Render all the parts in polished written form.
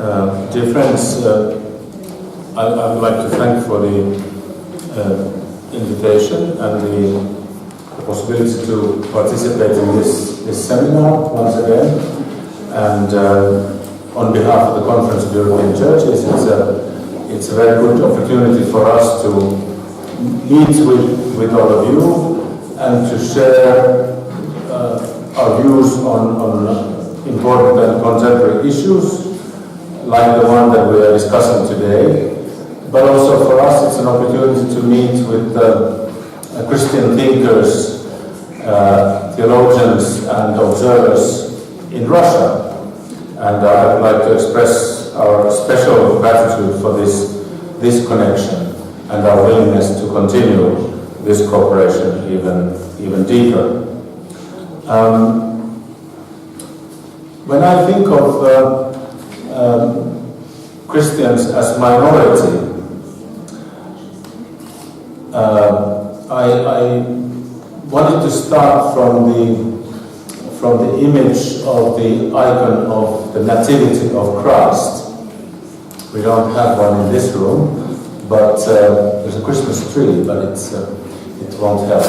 Dear friends, I would like to thank for the invitation and the possibility to participate in this seminar once again. And on behalf of the Conference of European Churches, it's a very good opportunity for us to meet with all of you and to share our views on important and contemporary issues like the one that we are discussing today. But also for us it's an opportunity to meet with Christian thinkers, theologians and observers in Russia. And I would like to express our special gratitude for this connection and our willingness to continue this cooperation even deeper. When I think of Christians as minority, I wanted to start from the image of the icon of the Nativity of Christ. We don't have one in this room, but there's a Christmas tree, but it won't help.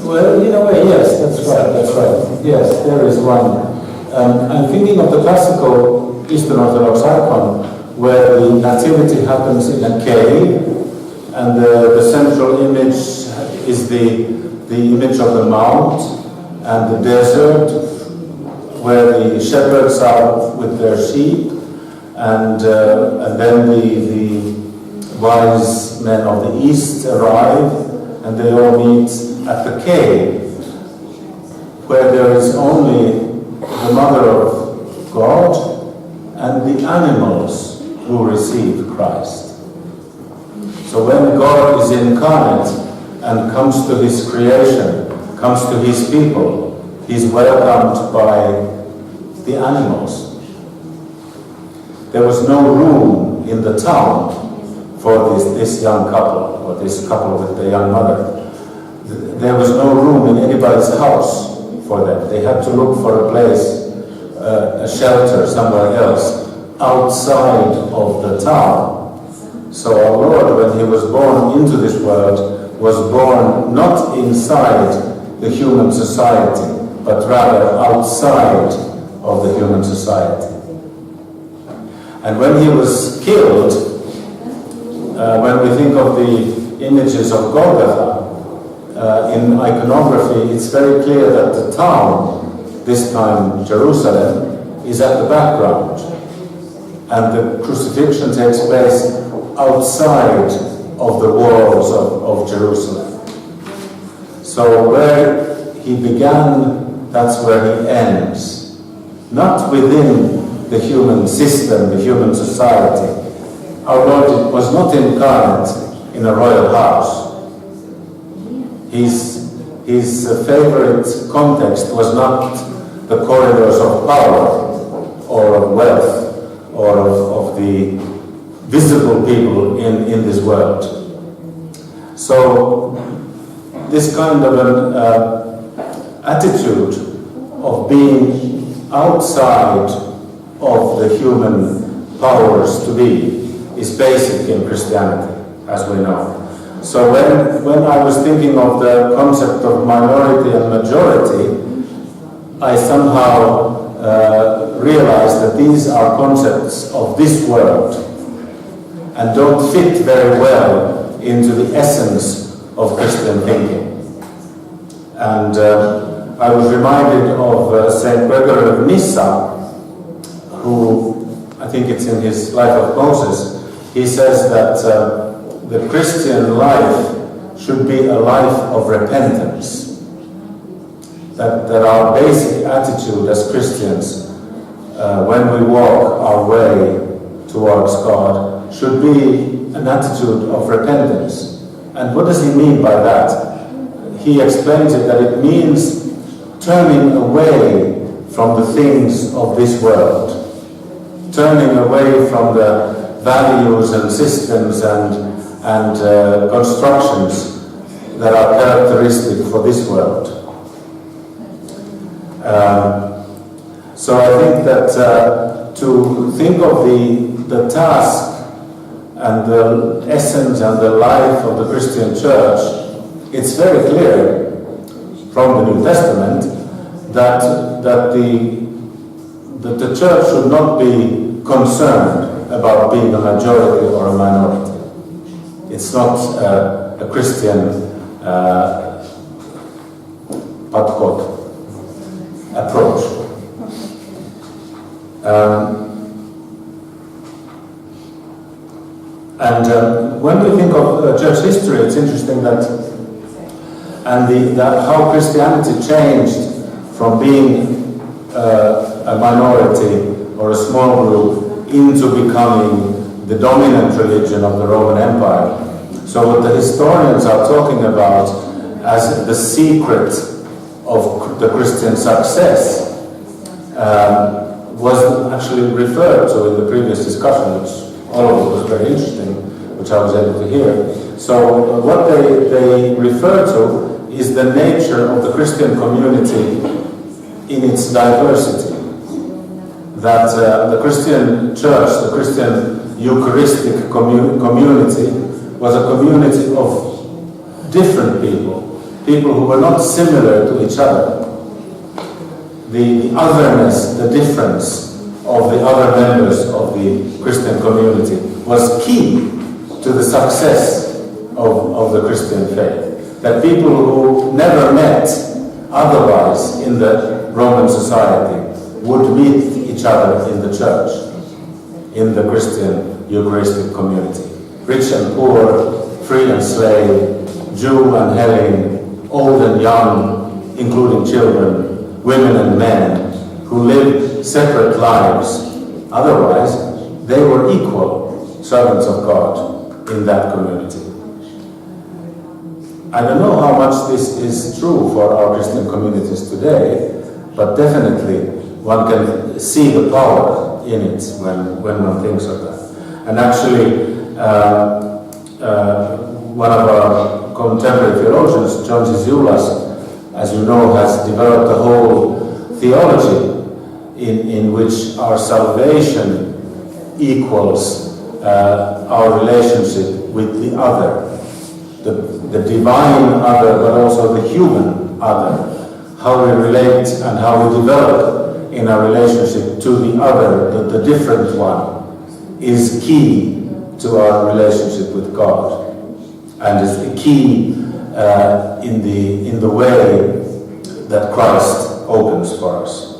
Well, in a way, yes, that's right. Yes, there is one. I'm thinking of the classical Eastern Orthodox icon where the Nativity happens in a cave, and the central image is the image of the mount and the desert where the shepherds are with their sheep, and then the wise men of the East arrive, and they all meet at the cave, where there is only the Mother of God and the animals who receive Christ. So when God is incarnate and comes to his creation, comes to his people, he's welcomed by the animals. There was no room in the town for this young couple, or this couple with the young mother. There was no room in anybody's house for them. They had to look for a place, a shelter somewhere else, outside of the town. So our Lord, when he was born into this world, was born not inside the human society, but rather outside of the human society. And when he was killed, when we think of the images of Golgotha, in iconography, it's very clear that the town, this time Jerusalem, is at the background. And the crucifixion takes place outside of the walls of Jerusalem. So where he began, that's where he ends. Not within the human system, the human society. Our Lord was not incarnate in a royal house. His favorite context was not the corridors of power or of wealth or of the visible people in this world. So this kind of an attitude of being outside of the human powers to be is basic in Christianity, as we know. So when I was thinking of the concept of minority and majority, I somehow realized that these are concepts of this world and don't fit very well into the essence of Christian thinking. And I was reminded of Saint Gregory of Nyssa, who, I think it's in his Life of Moses, he says that the Christian life should be a life of repentance. That our basic attitude as Christians, when we walk our way towards God, should be an attitude of repentance. And what does he mean by that? He explains it that it means turning away from the things of this world, turning away from the values and systems and constructions that are characteristic for this world. So I think that to think of the task and the essence and the life of the Christian church, it's very clear from the New Testament that the church should not be concerned about being a majority or a minority. It's not a Christian approach. When we think of church history, it's interesting that how Christianity changed from being a minority or a small group into becoming the dominant religion of the Roman Empire. So what the historians are talking about as the secret of the Christian success was actually referred to in the previous discussion, which all of it was very interesting, which I was able to hear. So what they refer to is the nature of the Christian community in its diversity. That the Christian church, the Christian Eucharistic community, was a community of different people who were not similar to each other. The otherness, the difference of the other members of the Christian community was key to the success of the Christian faith. That people who never met otherwise in the Roman society would meet each other in the church, in the Christian Eucharistic community. Rich and poor, free and slave, Jew and Hellene, old and young, including children, women and men, who lived separate lives. Otherwise, they were equal servants of God in that community. I don't know how much this is true for our Christian communities today, but definitely one can see the power in it when one thinks of that. And actually, one of our contemporary theologians, John Zizioulas, as you know, has developed a whole theology in which our salvation equals our relationship with the other, the divine other, but also the human other. How we relate and how we develop in our relationship to the other, the different one, is key to our relationship with God, and is the key in the way that Christ opens for us.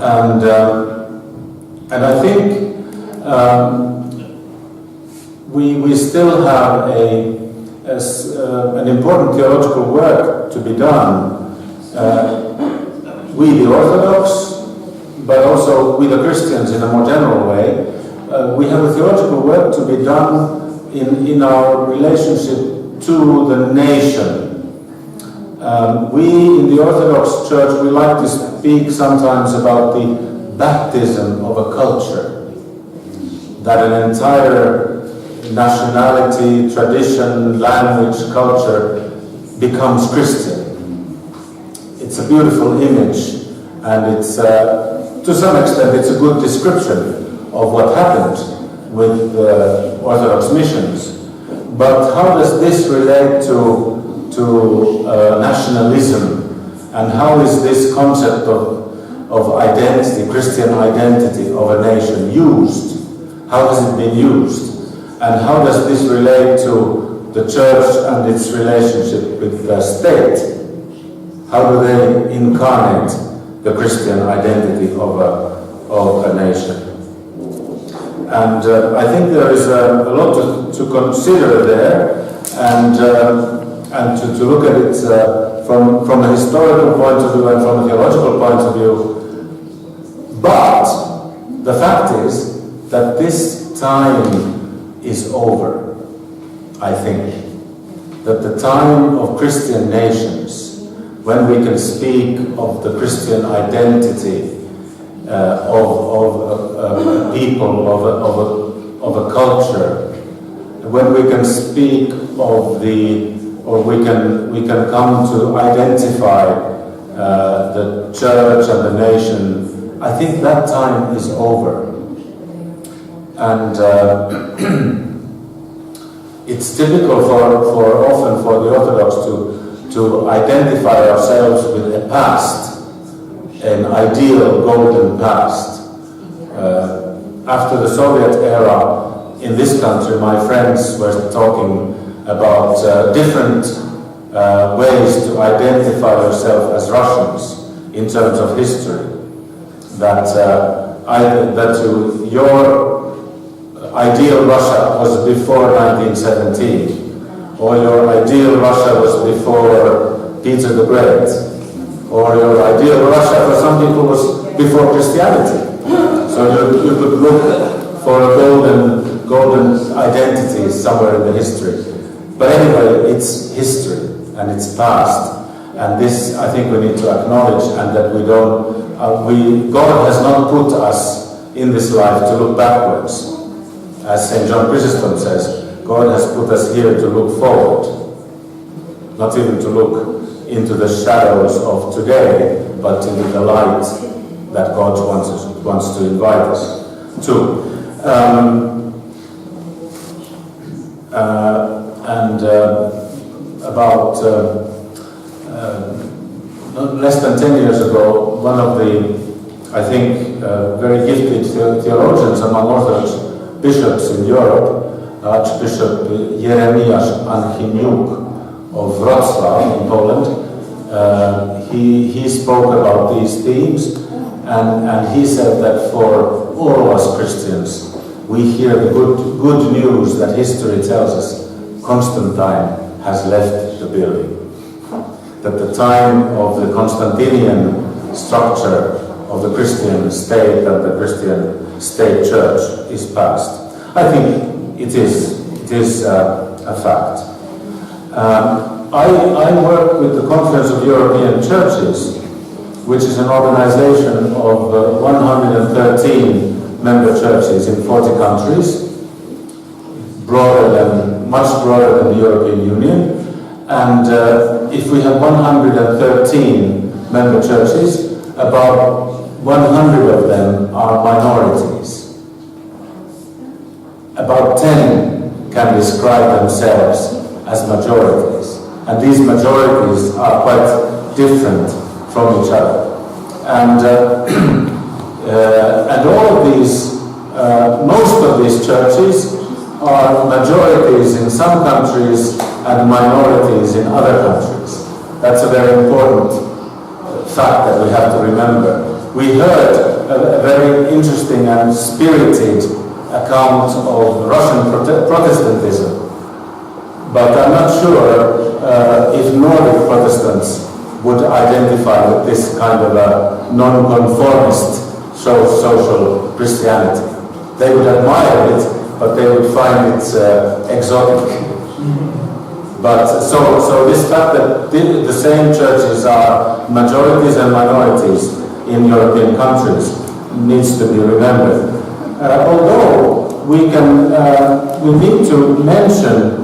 And I think we still have an important theological work to be done. We the Orthodox, but also we the Christians in a more general way, we have a theological work to be done in our relationship to the nation. We in the Orthodox Church, we like to speak sometimes about the baptism of a culture, that an entire nationality, tradition, language, culture becomes Christian. It's a beautiful image, and it's to some extent it's a good description of what happened with Orthodox missions. But how does this relate to nationalism, and how is this concept of identity, Christian identity of a nation used? How has it been used? And how does this relate to the church and its relationship with the state? How do they incarnate the Christian identity of a nation? And I think there is a lot to consider there, and to look at it from a historical point of view and from a theological point of view. But the fact is that this time is over, I think. That the time of Christian nations, when we can speak of the Christian identity of a people, of a culture, when we can speak of we can come to identify the church and the nation, I think that time is over. And it's typical often for the Orthodox to identify ourselves with a past, an ideal golden past. After the Soviet era in this country, my friends were talking about different ways to identify yourself as Russians in terms of history. That your ideal Russia was before 1917, or your ideal Russia was before Peter the Great, or your ideal Russia for some people was before Christianity. So you could look for a golden identity somewhere in the history. But anyway, it's history and it's past, and this I think we need to acknowledge, and that we don't. God has not put us in this life to look backwards. As St. John Chrysostom says, God has put us here to look forward, not even to look into the shadows of today, but into the light that God wants to invite us to. About less than 10 years ago, one of the, I think, very gifted theologians among Orthodox bishops in Europe, Archbishop Jeremiasz Anchimiuk of Wrocław in Poland, he spoke about these themes, and he said that for all of us Christians, we hear the good news that history tells us Constantine has left the building. That the time of the Constantinian structure of the Christian state and the Christian state church is past. I think it is a fact. I work with the Conference of European Churches, which is an organization of 113 member churches in 40 countries, much broader than the European Union. And if we have 113 member churches, about 100 of them are minorities. About 10 can describe themselves as majorities. And these majorities are quite different from each other. And all of these, most of these churches are majorities in some countries and minorities in other countries. That's a very important fact that we have to remember. We heard a very interesting and spirited account of Russian Protestantism, but I'm not sure if Nordic Protestants would identify with this kind of a non-conformist social Christianity. They would admire it, but they would find it exotic. But so this fact that the same churches are majorities and minorities in European countries needs to be remembered. Although we need to mention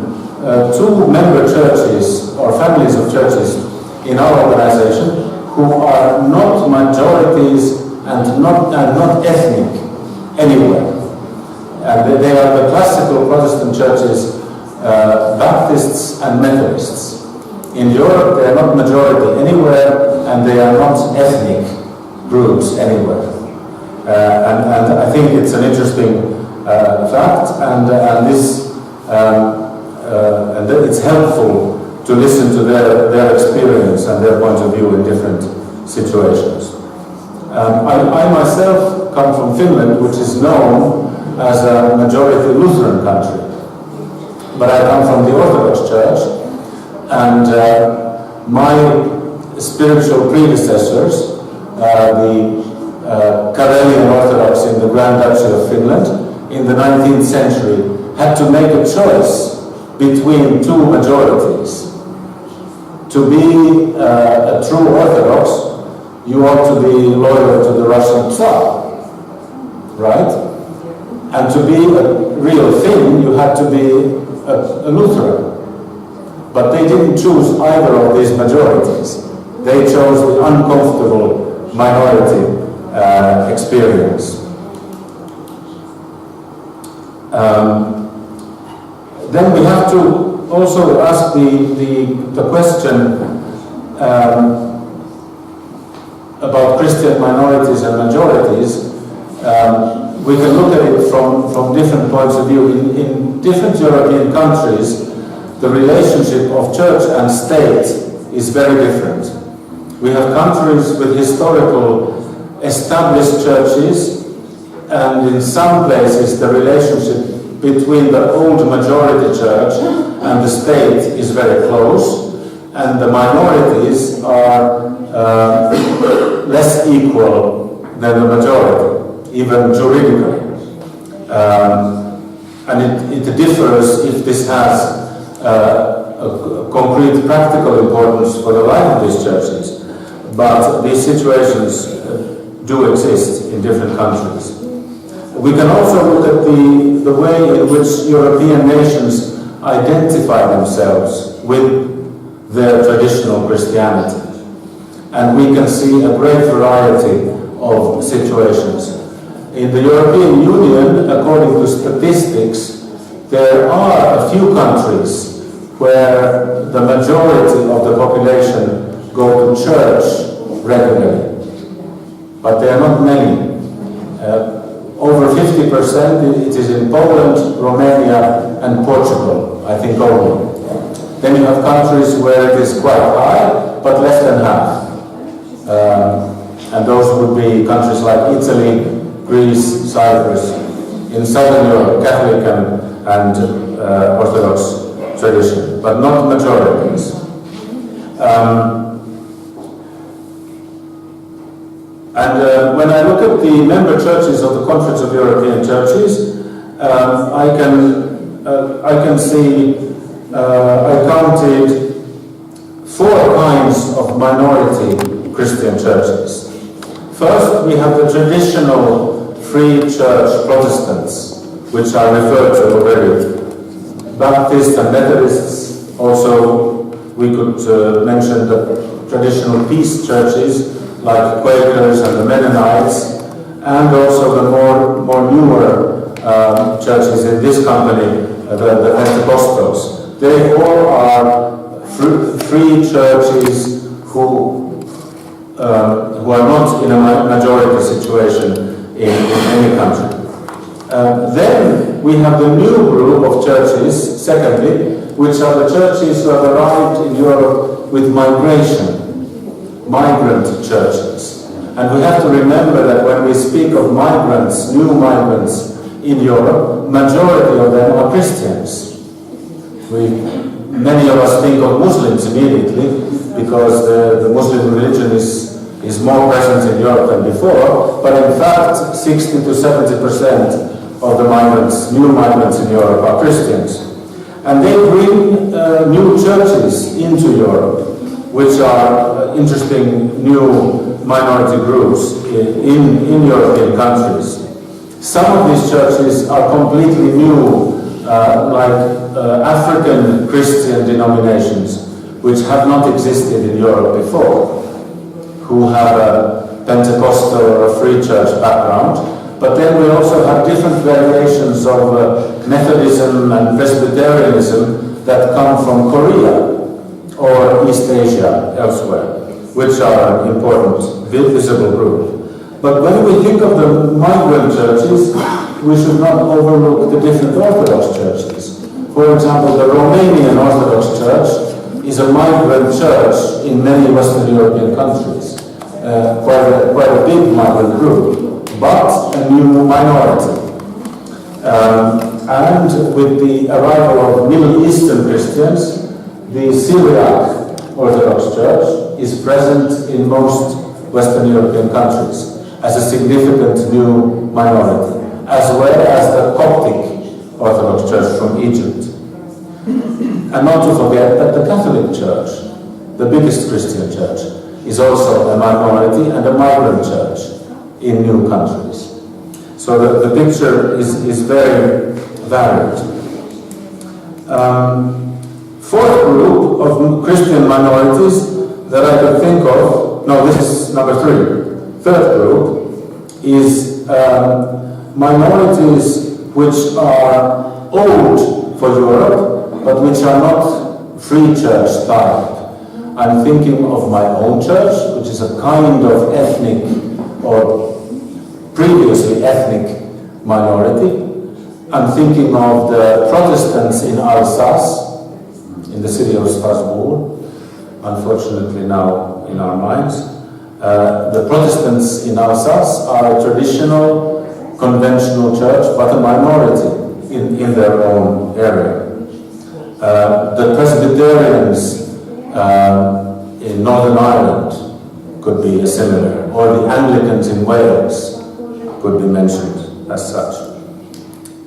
two member churches or families of churches in our organization who are not majorities and not ethnic anywhere. And they are the classical Protestant churches, Baptists and Methodists. In Europe, they are not majority anywhere, and they are not ethnic groups anywhere. And I think it's an interesting fact, and it's helpful to listen to their experience and their point of view in different situations. I myself come from Finland, which is known as a majority Lutheran country. But I come from the Orthodox Church, and my spiritual predecessors, the Karelian Orthodox in the Grand Duchy of Finland, in the 19th century, had to make a choice between two majorities. To be a true Orthodox, you ought to be loyal to the Russian Tsar, right? And to be a real Finn, you had to be a Lutheran. But they didn't choose either of these majorities. They chose the uncomfortable minority experience. Then we have to also ask the question about Christian minorities and majorities. We can look at it from different points of view. In different European countries, the relationship of church and state is very different. We have countries with historical established churches, and in some places the relationship between the old majority church and the state is very close, and the minorities are less equal than the majority, even juridically. And it differs if this has a concrete practical importance for the life of these churches, but these situations do exist in different countries. We can also look at the way in which European nations identify themselves with their traditional Christianity. And we can see a great variety of situations. In the European Union, according to statistics, there are a few countries where the majority of the population go to church regularly, but there are not many. Over 50% it is in Poland, Romania and Portugal, I think only. Then you have countries where it is quite high, but less than half. And those would be countries like Italy, Greece, Cyprus. In Southern Europe, Catholic and Orthodox tradition, but not majorities. When I look at the member churches of the Conference of European Churches, I can see I counted 4 kinds of minority Christian churches. First, we have the traditional free church Protestants, which are referred to already. Baptists and Methodists. Also, we could mention the traditional peace churches like Quakers and the Mennonites, and also the more newer churches in this company, the Pentecostals. They all are free churches who are not in a majority situation in any country. Then we have the new group of churches, secondly, which are the churches who have arrived in Europe with migrant churches. And we have to remember that when we speak of migrants, new migrants in Europe, majority of them are Christians. Many of us think of Muslims immediately because the Muslim religion is more present in Europe than before, but in fact 60 to 70% of the migrants, new migrants in Europe are Christians. And they bring new churches into Europe, which are interesting new minority groups in European countries. Some of these churches are completely new, like African Christian denominations, which have not existed in Europe before, who have a Pentecostal or a free church background. But then we also have different variations of Methodism and Presbyterianism that come from Korea or East Asia elsewhere, which are an important, visible group. But when we think of the migrant churches, we should not overlook the different Orthodox churches. For example, the Romanian Orthodox Church is a migrant church in many Western European countries. Quite a big migrant group, but a new minority. And with the arrival of Middle Eastern Christians, the Syriac Orthodox Church is present in most Western European countries as a significant new minority, as well as the Coptic Orthodox Church from Egypt. And not to forget that the Catholic Church, the biggest Christian church, is also a minority and a migrant church in new countries. So the picture is very varied. Fourth group of Christian minorities that I could think of, no, this is number 3. Third group is minorities which are old for Europe, but which are not free church type. I'm thinking of my own church, which is a kind of ethnic or previously ethnic minority. I'm thinking of the Protestants in Alsace, in the city of Strasbourg, unfortunately now in our minds. The Protestants in Alsace are a traditional, conventional church, but a minority in their own area. The Presbyterians in Northern Ireland could be similar, or the Anglicans in Wales could be mentioned as such.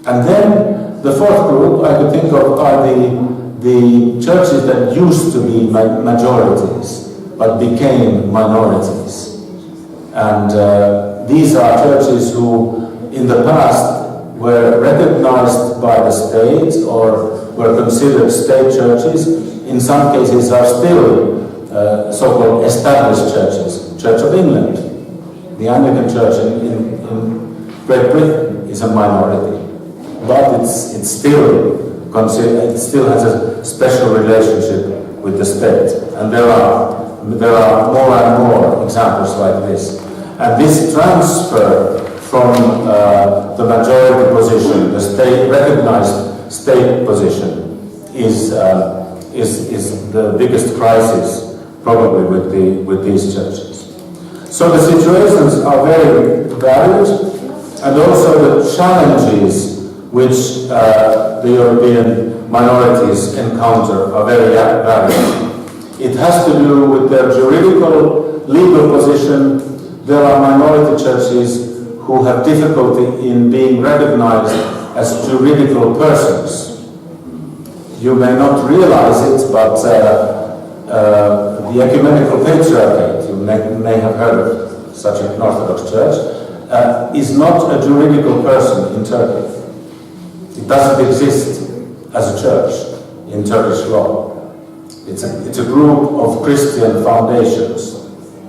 And then the fourth group I could think of are the churches that used to be majorities but became minorities. And these are churches who in the past were recognized by the state or were considered state churches. In some cases are still so-called established churches. Church of England, the Anglican Church in Great Britain is a minority, but it still has a special relationship with the state. And there are more and more examples like this. And this transfer from the majority position, the state recognized state position, is the biggest crisis probably with these churches. So the situations are very varied, and also the challenges which the European minorities encounter are very varied. It has to do with their juridical, legal position. There are minority churches who have difficulty in being recognized as juridical persons. You may not realize it, but the Ecumenical Patriarchate, you may have heard of such an Orthodox church, is not a juridical person in Turkey. It doesn't exist as a church in Turkish law. It's a group of Christian foundations,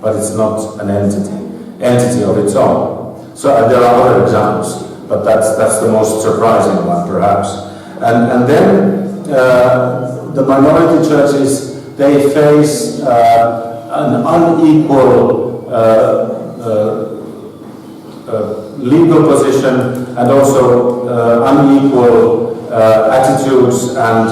but it's not an entity of its own. So there are other examples, but that's the most surprising one, perhaps. And then the minority churches, they face an unequal legal position and also unequal attitudes and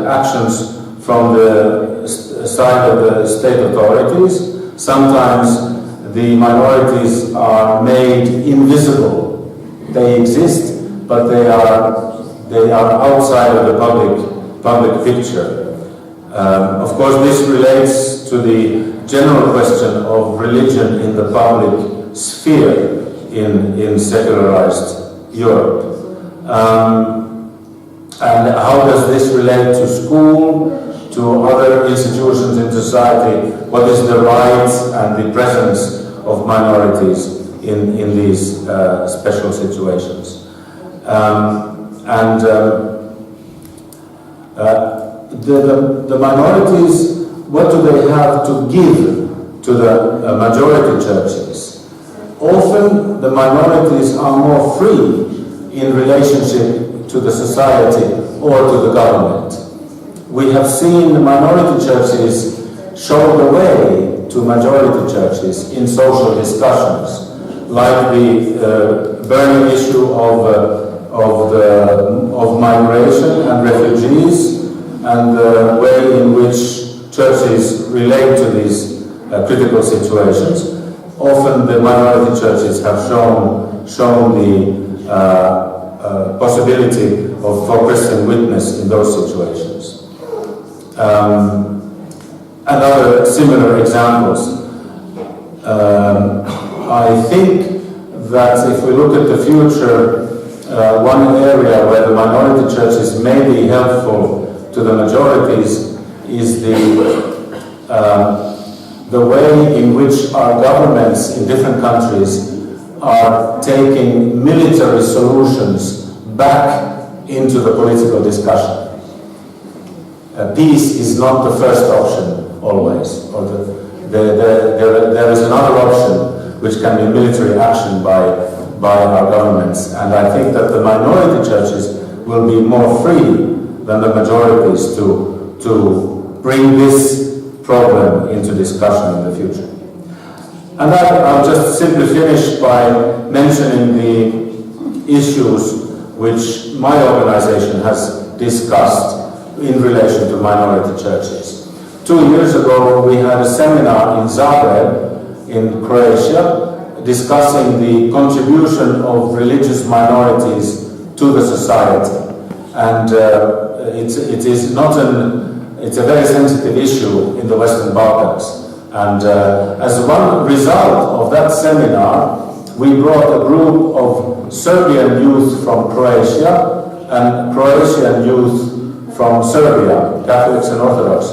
actions from the side of the state authorities. Sometimes the minorities are made invisible. They exist, but they are outside of the public picture. Of course, this relates to the general question of religion in the public sphere in secularized Europe. And how does this relate to school, to other institutions in society? What is the rights and the presence of minorities in these special situations? The minorities, what do they have to give to the majority churches? Often the minorities are more free in relationship to the society or to the government. We have seen the minority churches show the way to majority churches in social discussions, like the burning issue of migration and refugees, and the way in which churches relate to these critical situations. Often the minority churches have shown the possibility for Christian witness in those situations. And other similar examples. I think that if we look at the future, one area where the minority churches may be helpful to the majorities is the way in which our governments in different countries are taking military solutions back into the political discussion. Peace is not the first option always. Or there is another option, which can be military action by our governments. And I think that the minority churches will be more free than the majorities to bring this problem into discussion in the future. And I'll just simply finish by mentioning the issues which my organization has discussed in relation to minority churches. 2 years ago, we had a seminar in Zagreb, in Croatia, discussing the contribution of religious minorities to the society. And it's a very sensitive issue in the Western Balkans. And as one result of that seminar, we brought a group of Serbian youth from Croatia and Croatian youth from Serbia, Catholics and Orthodox,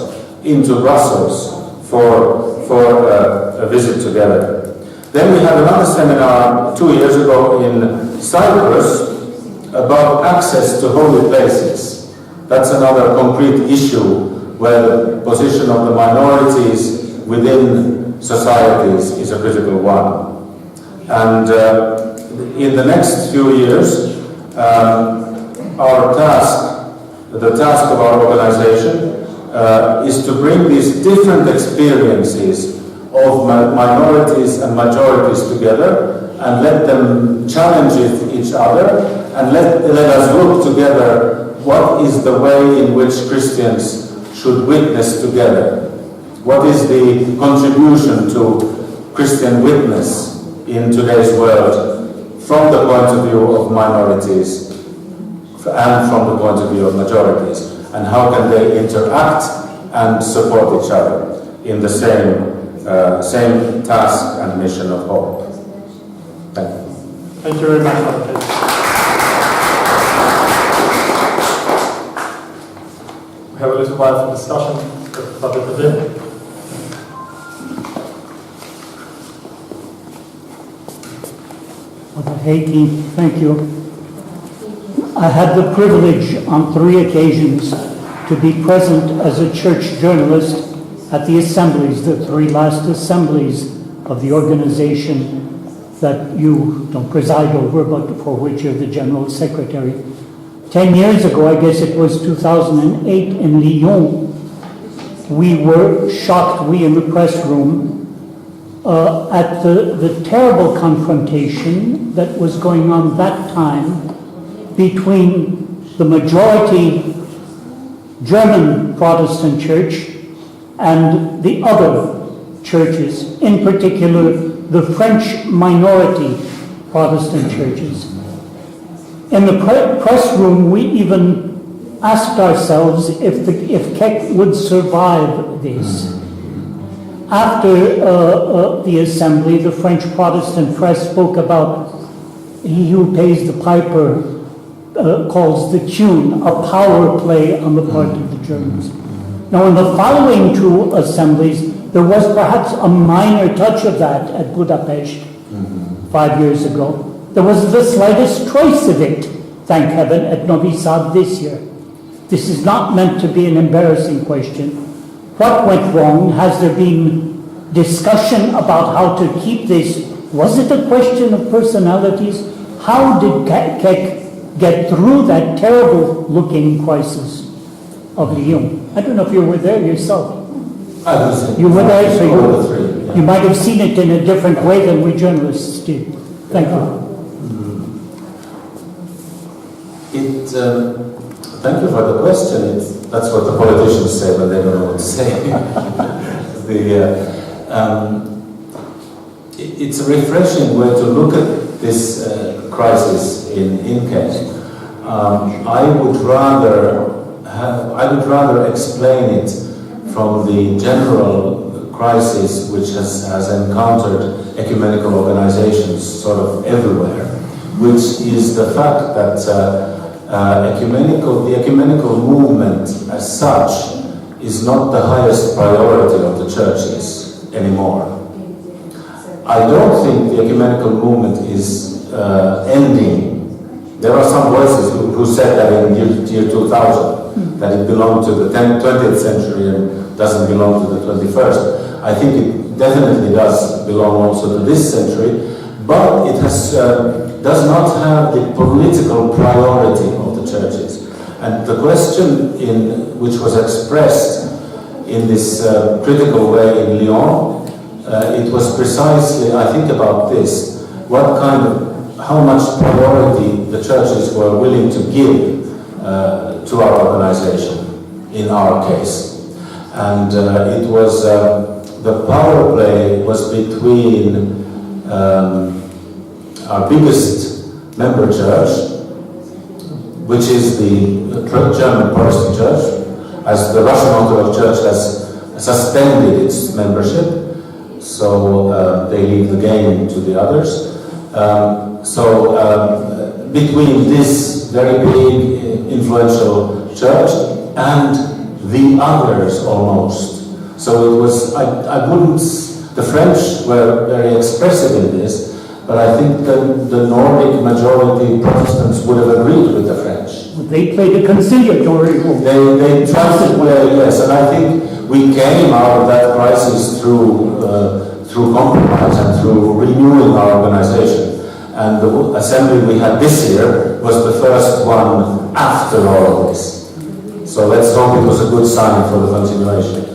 into Brussels for a visit together. Then we had another seminar 2 years ago in Cyprus about access to holy places. That's another concrete issue where the position of the minorities within societies is a critical one. And in the next few years, the task of our organization is to bring these different experiences of minorities and majorities together and let them challenge each other and let us look together what is the way in which Christians should witness together. What is the contribution to Christian witness in today's world from the point of view of minorities and from the point of view of majorities? And how can they interact and support each other in the same task and mission of hope? Thank you. Thank you very much. We have a little while for discussion. Heikki, thank you. I had the privilege on 3 occasions to be present as a church journalist at the assemblies, the 3 last assemblies of the organization that you don't preside over, but for which you're the general secretary. 10 years ago, I guess it was 2008 in Lyon, we were shocked, we in the press room, at the terrible confrontation that was going on that time between the majority German Protestant church and the other churches, in particular the French minority Protestant churches. In the press room, we even asked ourselves if Keck would survive this. After the assembly, the French Protestant press spoke about he who pays the piper calls the tune, a power play on the part of the Germans. Now, in the following 2 assemblies, there was perhaps a minor touch of that at Budapest 5 years ago. There was the slightest trace of it, thank heaven, at Novi Sad this year. This is not meant to be an embarrassing question. What went wrong? Has there been discussion about how to keep this? Was it a question of personalities? How did Keck get through that terrible-looking crisis of Lyon? I don't know if you were there yourself. You were there, so you might have seen it in a different way than we journalists did. Thank you. Thank you for the question. That's what the politicians say when they don't know what to say. It's a refreshing way to look at this crisis in Kent. I would rather explain it from the general crisis which has encountered ecumenical organizations sort of everywhere, which is the fact that the ecumenical movement as such is not the highest priority of the churches anymore. I don't think the ecumenical movement is ending. There are some voices who said that in year 2000, that it belonged to the 20th century and doesn't belong to the 21st. I think it definitely does belong also to this century, but it has, does not have the political priority of the churches. And the question which was expressed in this critical way in Lyon, it was precisely, I think, about this: how much priority the churches were willing to give to our organization, in our case. And it was, the power play was between our biggest member church, which is the German Protestant Church, as the Russian Orthodox Church has suspended its membership, so they leave the game to the others. Between this very big, influential church and the others almost. So it was, I wouldn't, the French were very expressive in this, but I think the Nordic majority Protestants would have agreed with the French. They played a conciliatory role. They tried to play, yes, and I think we came out of that crisis through compromise and through renewing our organization. And the assembly we had this year was the first one after all of this. So let's hope it was a good sign for the continuation.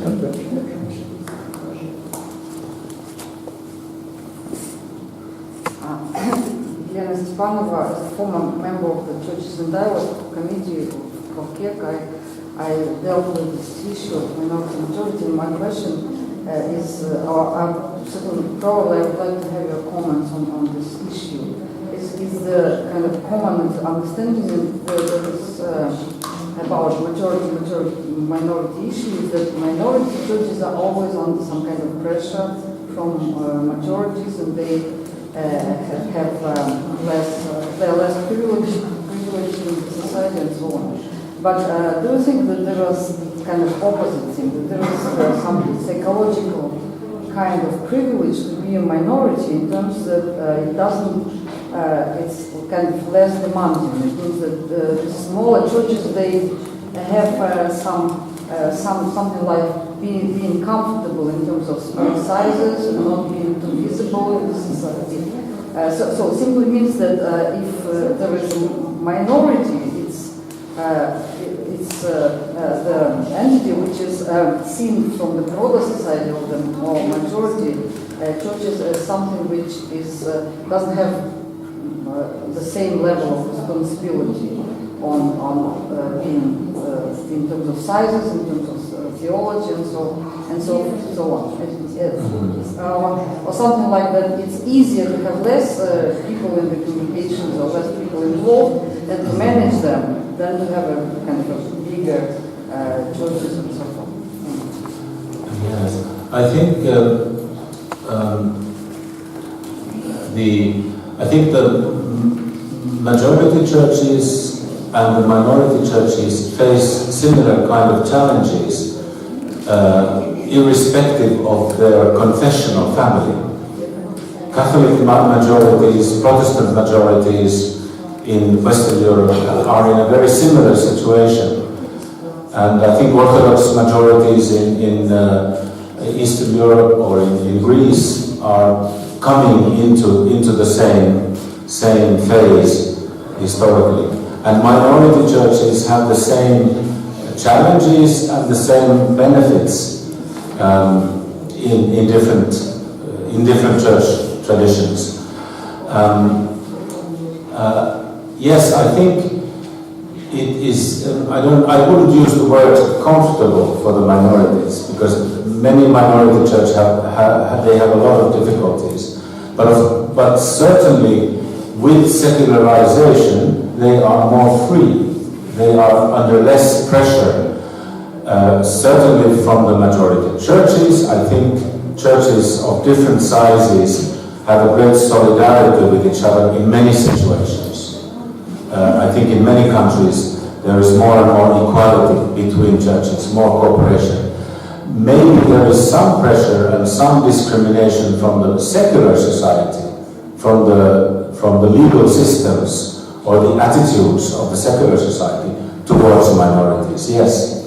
Elena Stepanova, as a former member of the Churches and Dialogue Committee of Heykki, I dealt with this issue of minority majority. And my question is, probably I would like to have your comments on this issue. Is the kind of common understanding about majority-minority issues that minority churches are always under some kind of pressure from majorities, and they they're less privileged in the society and so on. But do you think that there was kind of opposite thing, that there is some psychological kind of privilege to be a minority in terms that it doesn't, it's kind of less demanding. It means that the smaller churches, they have something like being comfortable in terms of small sizes and not being too visible in the society. So it simply means that if there is a minority, it's the entity which is seen from the broader society of the more majority churches as something which is doesn't have the same level of responsibility on being in terms of sizes, in terms of theology, and so on. Or something like that. It's easier to have less people in the communications or less people involved and to manage them than to have a kind of a bigger churches and so forth. Yes, I think the majority churches and the minority churches face similar kind of challenges, irrespective of their confessional family. Catholic majorities, Protestant majorities in Western Europe are in a very similar situation. And I think Orthodox majorities in Eastern Europe or in Greece are coming into the same phase historically. And minority churches have the same challenges and the same benefits in different church traditions. Yes, I think it is. I wouldn't use the word comfortable for the minorities, because many minority churches have a lot of difficulties. But certainly, with secularization, they are more free. They are under less pressure, certainly from the majority. Churches, I think, churches of different sizes have a great solidarity with each other in many situations. I think in many countries there is more and more equality between churches, more cooperation. Maybe there is some pressure and some discrimination from the secular society, from the legal systems or the attitudes of the secular society towards minorities, yes.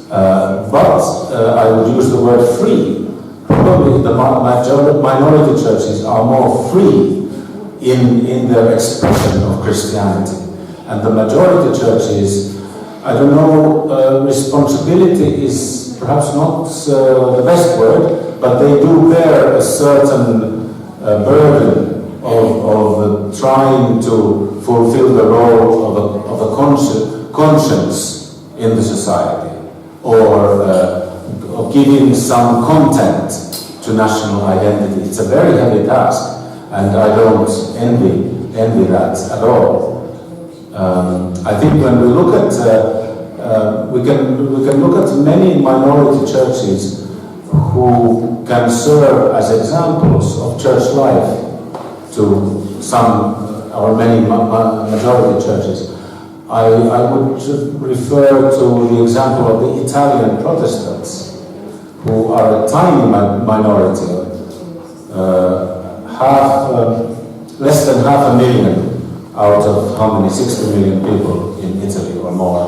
But I would use the word free. Probably the minority churches are more free in their expression of Christianity. And the majority churches, I don't know, responsibility is perhaps not the best word, but they do bear a certain burden of trying to fulfill the role of a conscience in the society, or of giving some content to national identity. It's a very heavy task, and I don't envy that at all. I think when we look at we can look at many minority churches who can serve as examples of church life to some or many majority churches. I would refer to the example of the Italian Protestants, who are a tiny minority, less than 500,000 out of how many, 60 million people in Italy or more.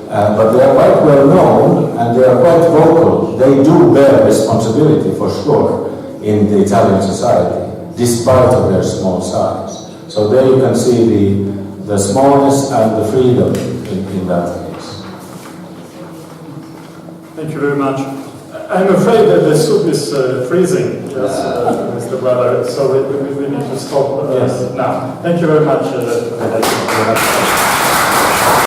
But they are quite well known and they are quite vocal. They do bear responsibility for sure in the Italian society, despite of their small size. So there you can see the smallness and the freedom in that case. Thank you very much. I'm afraid that the soup is freezing, yes, Mr. Brother, so we need to stop now. Thank you very much.